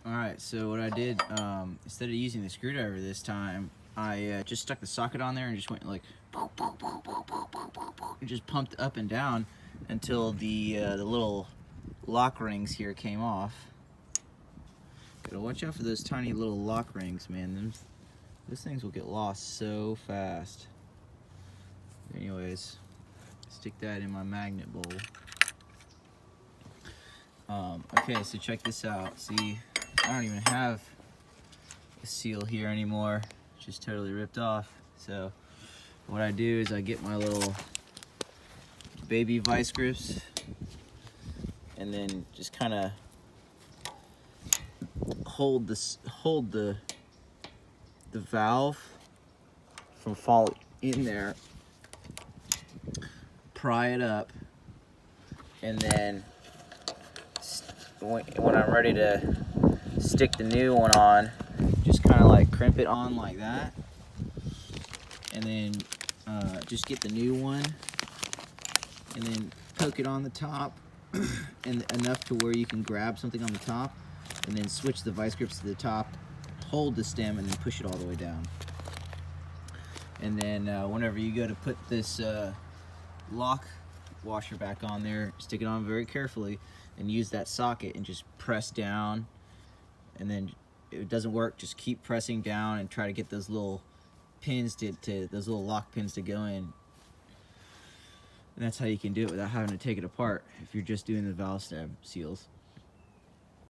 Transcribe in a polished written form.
Alright, so what I did, instead of using the screwdriver this time, I just stuck the socket on there and just went like, and just pumped up and down until the little lock rings here came off. Gotta watch out for those tiny little lock rings, man. Those things will get lost so fast. Anyways, stick that in my magnet bowl. Okay, so check this out. See, I don't even have a seal here anymore. It's just totally ripped off. So what I do is I get my little baby vice grips and then just kind of hold the valve from falling in there, pry it up, and then when I'm ready to stick the new one on, just kind of like crimp it on like that, and then just get the new one and then poke it on the top and enough to where you can grab something on the top, and then switch the vice grips to the top, hold the stem, and then push it all the way down. And then whenever you go to put this lock washer back on there, stick it on very carefully and use that socket and just press down. And then if it doesn't work, just keep pressing down and try to get those little pins those little lock pins to go in. And that's how you can do it without having to take it apart if you're just doing the valve stem seals.